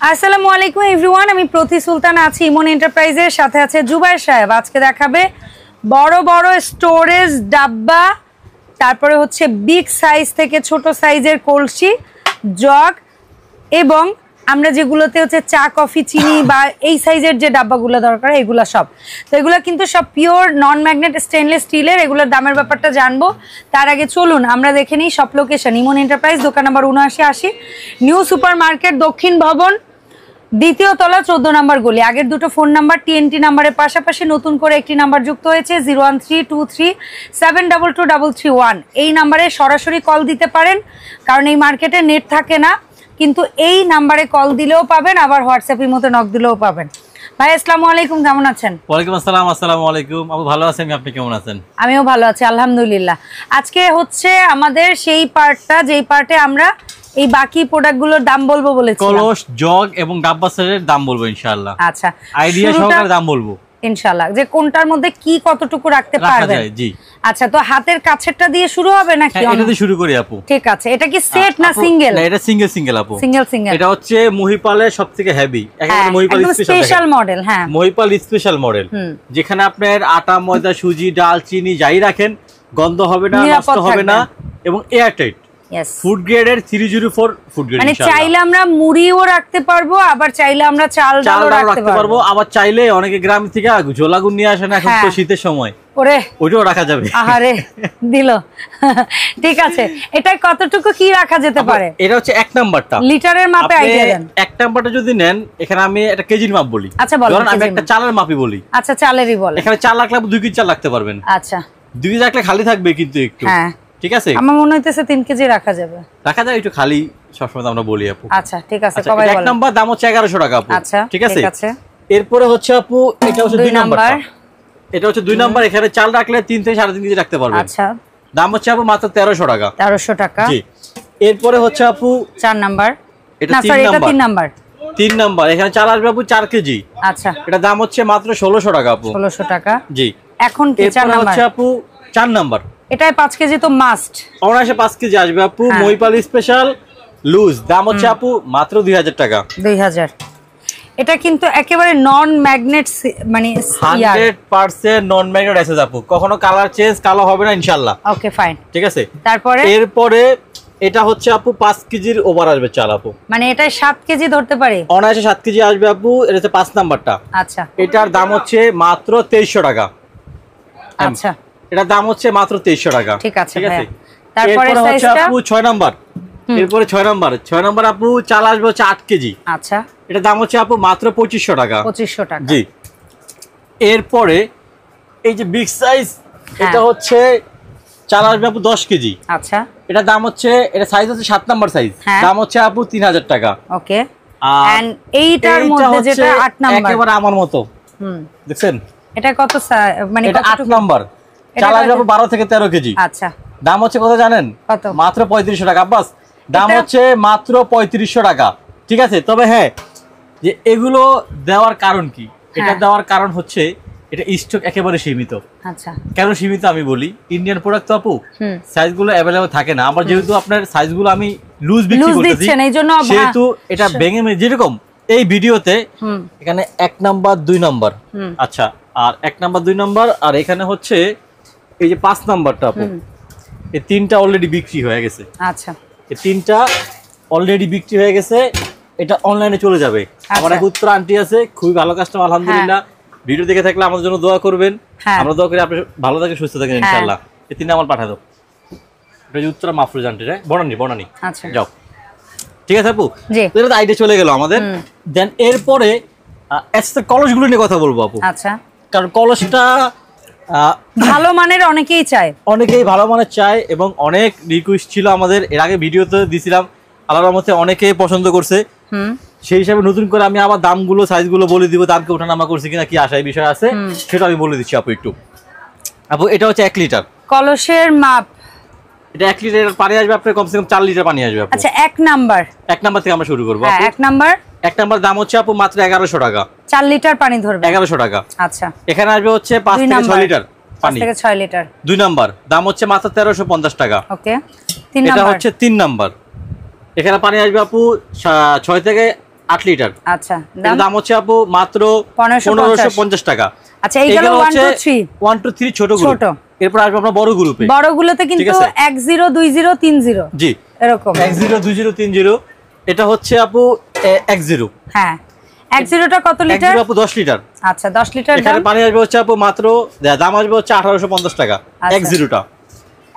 আসসালামু আলাইকুম এভরিওয়ান, আমি প্রতি সুলতান আছি ইমন এন্টারপ্রাইজের সাথে আছে জুবাইর সাহেব। আজকে দেখাবে বড় বড় স্টোরেজ ডাব্বা, তারপরে হচ্ছে বিগ সাইজ থেকে ছোট সাইজের কলসি, জগ এবং আমরা যেগুলোতে হচ্ছে চা কফি চিনি বা এই সাইজের যে ডাব্বাগুলো দরকার এগুলো সব। তো এগুলো কিন্তু সব পিওর নন ম্যাগনেট স্টেনলেস স্টিলের। এগুলোর দামের ব্যাপারটা জানবো, তার আগে চলুন আমরা দেখে নিই সব লোকেশন। ইমন এন্টারপ্রাইজ, দোকান নাম্বার 7980, নিউ সুপার মার্কেট, দক্ষিণ ভবন, দ্বিতীয় তলা, 14 নম্বর গলি। আগের দুটো ফোন নাম্বার টিএনটি নাম্বারের পাশাপাশি নতুন করে একটি নাম্বার যুক্ত হয়েছে 01323723331। এই নাম্বারে সরাসরি কল দিতে পারেন, কারণ এই মার্কেটে নেট থাকে না, কিন্তু এই নাম্বারে কল দিলেও পাবেন, আবার হোয়াটসঅ্যাপের মতো নক দিলেও পাবেন। ভাই আসসালামু আলাইকুম, কেমন আছেন? ওয়ালাইকুম আসসালাম। আসসালামু আলাইকুম আপু, ভালো আছেন? আপনি কেমন আছেন? আমিও ভালো আছি আলহামদুলিল্লাহ। আজকে হচ্ছে আমাদের সেই পার্টটা যেই পার্টে আমরা এই বাকি প্রোডাক্টগুলোর দাম বলবো বলেছিলাম। কলস, জগ এবং ডাব্বা সেটের দাম বলবো ইনশাআল্লাহ। আচ্ছা, আইডিয়া সহকারে দাম বলবো ইনশাআল্লাহ, যে কোনটার মধ্যে কি কতটুকু রাখতে পারবেন। জি আচ্ছা, তো হাতের কাছেরটা দিয়ে শুরু হবে নাকি? এটা দিয়ে শুরু করি আপু। ঠিক আছে। এটা কি সেট না সিঙ্গেল? না, এটা সিঙ্গেল সিঙ্গেল আপু, সিঙ্গেল সিঙ্গেল। এটা হচ্ছে মহিপালের সবথেকে হেভি, একেবারে মহিপাল স্পেশাল মডেল। হ্যাঁ, মহিপাল স্পেশাল মডেল, যেখানে আপনার আটা, ময়দা, সুজি, ডাল, চিনি যাই রাখেন গন্ধ হবে না, নষ্ট হবে না এবং এয়ার টাইট। ফুড গ্রেডের 304 ফুড গ্রেড। মানে চাইলে আমরা মুড়িও রাখতে পারবো, আবার চাইলে আমরা চাল ডালও রাখতে পারবো, আবার চাইলে অনেকে গ্রাম থেকে ঝোলাগুন নিয়ে আসেন, এখন তো শীতের সময় ওরে ওইটাও রাখা যাবে। আরে দিল, ঠিক আছে। এটা কতটুকু কি রাখা যেতে পারে? এটা হচ্ছে এক নাম্বারটা, লিটারের মাপে আইডিয়া দেন। এক নাম্বারটা যদি নেন, এখানে আমি একটা কেজির মাপ বলি। আচ্ছা বলেন। ধরুন আমি একটা চালের মাপই বলি। আচ্ছা, চালেরই বলেন। এখানে চাল রাখলে 2 কেজি চাল রাখতে পারবেন। আচ্ছা, 2 কেজি রাখলে খালি থাকবে কিন্তু একটু। হ্যাঁ ঠিক আছে, আমার মনে হইতেছে 3 কেজি রাখা যাবে। রাখা যায় একটু খালি, সবসময় আমরা বলি আপু। আচ্ছা ঠিক আছে, কবাই বলেন। এক নাম্বার দাম হচ্ছে 1100 টাকা আপু। আচ্ছা ঠিক আছে। এরপরে হচ্ছে আপু এটা হচ্ছে 2 নাম্বার। এটা হচ্ছে 2 নাম্বার, এখানে চাল রাখলে 3 থেকে 3.5 কেজি রাখতে পারবেন। আচ্ছা, দাম হচ্ছে আপু মাত্র 1300 টাকা। 1300 টাকা। জি। এরপরে হচ্ছে আপু 4 নাম্বার। এটা 3 নাম্বার। 3 নাম্বার, এখানে চাল আসবে আপু 4 কেজি। আচ্ছা, এটা দাম হচ্ছে মাত্র 1600 টাকা আপু। 1600 টাকা। জি। এখন কি 4 নাম্বার হচ্ছে আপু 4 নাম্বার। এটাই 5 কেজি তো মাস্ট। অনায়াসে 5 কেজি আসবে আপু। মহিপাল স্পেশাল লুজ, দাম হচ্ছে আপু মাত্র 2000 টাকা। 2000। এটা কিন্তু একেবারে নন ম্যাগনেট, মানে 100% নন ম্যাগনেট আছে আপু, কখনো কালার চেঞ্জ কালো হবে না ইনশাআল্লাহ। ওকে ফাইন, ঠিক আছে। তারপরে এরপরে এটা হচ্ছে আপু 5 কেজির ওভার আসবে চাল আপু। মানে এটা 7 কেজি ধরতে পারে, অনায়াসে 7 কেজি আসবে আপু। এটা হচ্ছে 5 নাম্বারটা। আচ্ছা, এটার দাম হচ্ছে মাত্র 2300 টাকা। আচ্ছা, এটার দাম হচ্ছে মাত্র 2300 টাকা। ঠিক আছে। তারপরে হচ্ছে আপু 6 নাম্বার। এরপরে 6 নাম্বার আপু চাল আসবে হচ্ছে 8 কেজি। আচ্ছা, এটা দাম হচ্ছে আপু মাত্র 2500 টাকা। 2500 টাকা। জি। এরপরে এই যে বিগ সাইজ, এটা হচ্ছে চাল আসবে আপু 10 কেজি। আচ্ছা, এটা দাম হচ্ছে, এটা সাইজ হচ্ছে 7 নাম্বার সাইজ, দাম হচ্ছে আপু 3000 টাকা। ওকে। এন্ড এইটার মধ্যে যেটা 8 নাম্বার, একেবারে আমার মতো, দেখছেন এটা কত, মানে এটা 8 নাম্বার, চাল আসবে আপু 12 থেকে 13 কেজি। আচ্ছা, দাম হচ্ছে কত জানেন? কত? মাত্র 3500 টাকা। বাস, দাম হচ্ছে মাত্র 3500 টাকা। ঠিক আছে। তবে হ্যাঁ, যে এগুলো দেওয়ার কারণ কি? এটা দেওয়ার কারণ হচ্ছে এটা স্টক একেবারে সীমিত। আচ্ছা, কেন সীমিত আমি বলি, ইন্ডিয়ান প্রোডাক্ট তো আপু, সাইজগুলো अवेलेबल থাকে না। আমার যেহেতু আপনার সাইজগুলো আমি লুজ বিক্রি করতেছি, সেহেতু এটা ভেঙে যেরকম এই ভিডিওতে এখানে 1 নাম্বার 2 নাম্বার, আচ্ছা, আর 1 নাম্বার 2 নাম্বার, আর এখানে হচ্ছে এই যে 5 নাম্বারটা আপু, এই 3টা অলরেডি বিক্রি হয়ে গেছে। আচ্ছা, এই 3টা অলরেডি বিক্রি হয়ে গেছে। এটা অনলাইনে চলে যাবে। আমার এক উত্তর আন্টি আছে, খুবই ভালো কাস্টমার আলহামদুলিল্লাহ। ভিডিও দেখে থাকলে আমাদের জন্য দোয়া করবেন। আমরা দোয়া করি আপনি ভালো থাকেন, সুস্থ থাকেন ইনশাআল্লাহ। এই 3টা আমার পাঠা দাও। এটা যে উত্তর মাফরুজ আন্টি, বনানি। আচ্ছা, যাও। ঠিক আছে আপু, এটা তো আইডিয়া চলে গেল আমাদের। দেন এরপরে এক্সট্রা কলসগুলো নিয়ে কথা বলবো আপু। আচ্ছা, কারণ কলসটা ভালো মানের অনেকেই ভালো মানের চায় এবং অনেক রিকোয়েস্ট ছিল আমাদের। এর আগে ভিডিওতে দিছিলাম, আল্লাহর রহমতে অনেকেই পছন্দ করছে। সেই হিসাবে নতুন করে আমি আবার দামগুলো, সাইজগুলো বলে দিব, দামকে ওঠানামা করছি কিনা, কি আশায় বিষয় আছে সেটা আমি বলে দিচ্ছি আপু একটু। আপু এটা হচ্ছে 1 লিটার কলসের মাপ। এটা 1 লিটার পানি আসবে আপনার, কমসে কম 4 লিটার পানি আসবে আপু। আচ্ছা, 1 নাম্বার থেকে আমরা শুরু করব। হ্যাঁ, 1 নাম্বার দাম হচ্ছে আপু মাত্র 1100 টাকা। 4 লিটার পানি ধরবে 1100 টাকা। আচ্ছা, এখানে আসবে হচ্ছে 5 থেকে 6 লিটার পানি। 5 থেকে 6 লিটার। 2 নাম্বার দাম হচ্ছে মাত্র 1350 টাকা। ওকে। 3 নাম্বার, এটা হচ্ছে 3 নাম্বার। এখানে পানি আসবে আপু 6 থেকে 8 লিটার। আচ্ছা, দাম হচ্ছে আপু মাত্র 1550 টাকা। আচ্ছা, এইগুলো 1 2 3 1 2 3 ছোট গ্রুপ। এরপর আসবে আপনার বড় গ্রুপে। বড়গুলোতে কিন্তু 10 20 30 জি এরকম 10 20 30। এটা হচ্ছে আপু 10। হ্যাঁ, 10টা কত লিটার? 10 আপু 10 লিটার। আচ্ছা, 10 লিটার দাম। এখানে পানি আসবে হচ্ছে আপু মাত্র দাম আসবে হচ্ছে 1850 টাকা 10টা,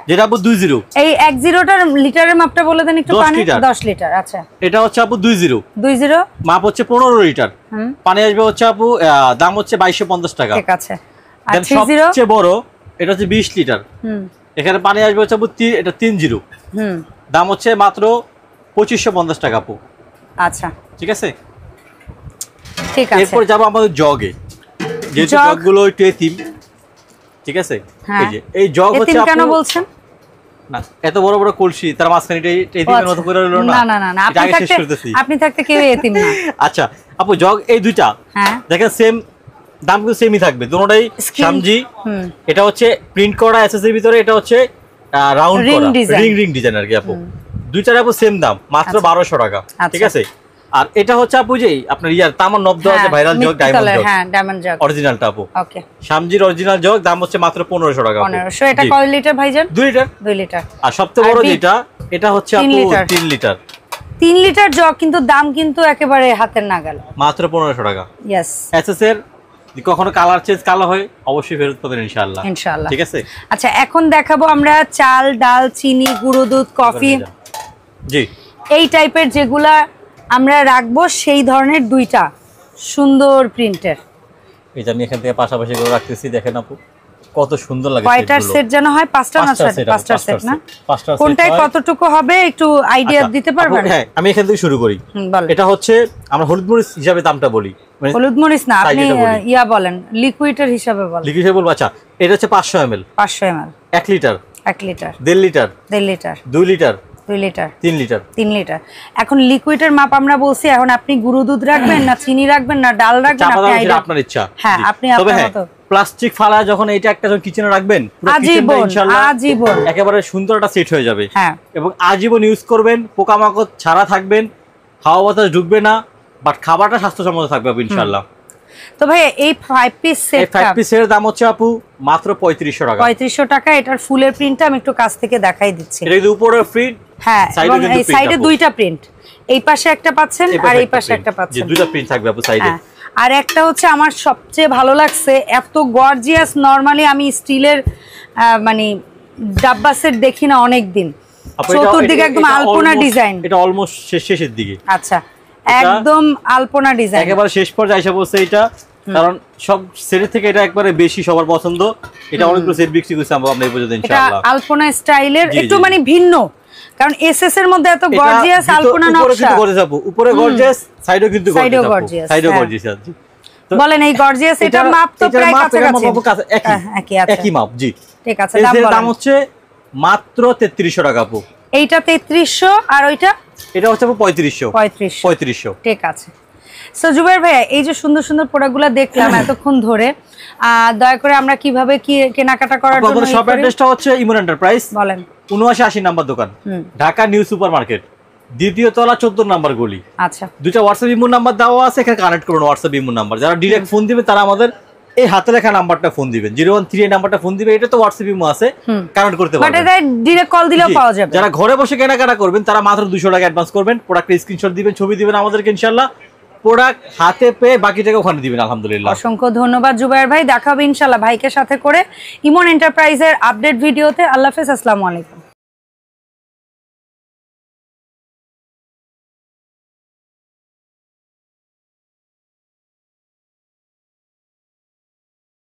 যেটা আপু 20। এই 10টার লিটারের মাপটা বলে দেন একটু। পানি 10 লিটার। আচ্ছা, এটা হচ্ছে আপু 20 মাপ হচ্ছে 15 লিটার। পানি আসবে হচ্ছে আপু দাম হচ্ছে 2250 টাকা। ঠিক আছে। আর 30 সবচেয়ে বড় এটা হচ্ছে 20 লিটার। এখানে পানি আসবে হচ্ছে আপু এটা 30। দাম হচ্ছে মাত্র 2550 টাকা আপু। আচ্ছা, ঠিক আছে। ঠিক আছে, এরপর যাব আমাদের জগে, যে জগগুলো একটু এতিম। ঠিক আছে, এই যে এই জগ হচ্ছে আপু কেন বলছেন না, এত বড় বড় কলসি তার মাঝখানে এতিমের মতো করে হলো না। না না না, আপনি থাকতে কেউ এতিম না। আচ্ছা আপু, জগ এই দুইটা দেখেন সেম দাম কিন্তু সেমই থাকবে দুটোটাই সামজি। এটা হচ্ছে প্রিন্ট করা এসএসএর ভিতরে, এটা হচ্ছে রাউন্ড করা রিং ডিজাইন আর কি আপু। দুইটার আপু সেম দাম মাত্র 1200 টাকা। ঠিক আছে। আর এটা হচ্ছে আপু যে আপনার ইয়ার তামার নব দেওয়া আছে ভাইরাল জগ, ডায়মন্ড জগ। হ্যাঁ, ডায়মন্ড জগ অরিজিনালটা আপু। ওকে, সামজির অরিজিনাল জগ দাম হচ্ছে মাত্র 1500 টাকা। 1500। এটা কয় লিটার ভাইজান? 2 লিটার। 2 লিটার। আর সবচেয়ে বড় যেটা, এটা হচ্ছে আপু 3 লিটার। 3 লিটার জগ, কিন্তু দাম কিন্তু একেবারে হাতের নাগাল, মাত্র 1500 টাকা। ইয়েস। এসএস এর কখনো কালার চেঞ্জ কালো হয় অবশ্যই ফেরত পাবেন ইনশাআল্লাহ। ইনশাআল্লাহ। ঠিক আছে। আচ্ছা, এখন দেখাবো আমরা চাল, ডাল, চিনি, গুঁড়ো দুধ, কফি। জি, এই টাইপের যেগুলা আমরা রাখবো সেই ধরনের দুইটা সুন্দর প্রিন্টের। এটা আমি এখান থেকে পাশাপাশি করে রাখতেছি, দেখেন আপু কত সুন্দর লাগে। কয়টার সেট যেন হয়? 5টা না 5টার সেট না? কোনটায় কতটুকু হবে একটু আইডিয়া দিতে পারবেন? হ্যাঁ, আমি এখান থেকে শুরু করি। এটা হচ্ছে আমরা হলুদ মরিচ হিসাবে দামটা বলি। হলুদ মরিচ না, আপনি ইয়া বলেন, লিকুইডের হিসাবে বলেন। লিকুইড হিসাবে বলবো। আচ্ছা, এটা হচ্ছে 500 ml। 500 ml। 1 litre. 1 litre. 1.5 litre. 1.5 litre. 2 litre. 2 litre. 3 litre. 3 litre. এখন লিকুইডের মাপ আমরা বলছি, এখন আপনি গুঁড়ো দুধ রাখবেন না চিনি রাখবেন না ডাল রাখবেন, আপনি আইডিয়া আপনার ইচ্ছা। হ্যাঁ, আপনি আপনার মতো। প্লাস্টিক ফালা যখন এটা একটা যখন কিচেনে রাখবেন, পুরো কিচেনটা ইনশাআল্লাহ আজীবন একেবারে সুন্দর একটা সেট হয়ে যাবে। হ্যাঁ, এবং আজীবন ইউজ করবেন, পোকামাকড় ছাড়া থাকবেন, হাওয়া বাতাস ঢুকবে না, বাট খাবারটা স্বাস্থ্যসম্মত থাকবে ইনশাআল্লাহ। তো ভাই এই 5 পিস সেট, 5 পিসের দাম হচ্ছে আপু মাত্র 3500 টাকা। 3500 টাকা। এটার ফুলের প্রিন্টটা আমি একটু কাছ থেকে দেখাই দিচ্ছি। এটা কিন্তু উপরে প্রিন্ট, হ্যাঁ, এবং এই সাইডে দুইটা প্রিন্ট, এই পাশে একটা পাচ্ছেন আর এই পাশে একটা পাচ্ছেন। দুইটা প্রিন্ট থাকবে আপু সাইডে। আর একটা হচ্ছে আমার সবচেয়ে ভালো লাগছে, এত গর্জিয়াস। নরমালি আমি স্টিলের মানে ডাব্বা সেট দেখি না অনেক দিন। চতুর্দিকে একদম আলপনা ডিজাইন। এটা অলমোস্ট শেষের দিকে। আচ্ছা, একদম আলপনা ডিজাইন, একেবারে শেষ পর্যায়ে এসে বসে এটা, কারণ সব সেটের থেকে এটা একবারে বেশি সবার পছন্দ। এটা অনেকগুলো সেট বিক্রি করছি আমরা এই পর্যন্ত ইনশাআল্লাহ। এটা আলপনা স্টাইলের একটু মানে ভিন্ন, কারণ এসএস এর মধ্যে এত গর্জিয়াস আলপনা নকশা। উপরে কিন্তু গর্জিয়াস আপু, উপরে গর্জিয়াস, সাইডেও কিন্তু গর্জিয়াস, সাইডেও গর্জিয়াস। বলেন এই গর্জিয়াস, এটা মাপ তো প্রায় কাছাকাছি, একই মাপ। জি, ঠিক আছে। দাম হচ্ছে মাত্র 3300 টাকা আপু। এইটা 3300 আর ওইটা এটা হচ্ছে আপু 3500। ঠিক আছে। সো জুবাইর ভাইয়া, এই যে সুন্দর সুন্দর প্রোডাক্টগুলো দেখলাম এতক্ষণ ধরে, দয়া করে আমরা কিভাবে কি কেনাকাটা করার জন্য? শপ অ্যাড্রেসটা হচ্ছে ইমন এন্টারপ্রাইজ, বলেন, 7980 নাম্বার দোকান, ঢাকা নিউ সুপার মার্কেট, দ্বিতীয় তলা, 14 নাম্বার গলি। আচ্ছা, দুইটা হোয়াটসঅ্যাপ ইমো নাম্বার দেওয়া আছে, এখানে কানেক্ট করুন হোয়াটসঅ্যাপ ইমো নাম্বার। যারা ডাইরেক্ট ফোন দিবে তারা আমাদের এই হাতে লেখা নাম্বারটা ফোন দিবেন, 013 নাম্বারটা ফোন দিবে। এটা তো হোয়াটসঅ্যাপ ইমো আছে, কানেক্ট করতে পারবেন, বাট এটা ডাইরেক্ট কল দিলেও পাওয়া যাবে। যারা ঘরে বসে কেনাকাটা করবেন তারা মাত্র 200 টাকা অ্যাডভান্স করবেন, প্রোডাক্টের স্ক্রিনশট দিবেন, ছবি দিবেন আমাদেরকে, ইনশাআল্লাহ প্রোডাক্ট হাতে পেয়ে বাকি টাকা ওখানে দিবেন। আলহামদুলিল্লাহ, অসংখ্য ধন্যবাদ জুবাইর ভাই। দেখা হবে ইনশাআল্লাহ ভাইকে সাথে করে ইমন এন্টারপ্রাইজের আপডেট ভিডিওতে। আল্লাহ হাফেজ, আসসালামু আলাইকুম।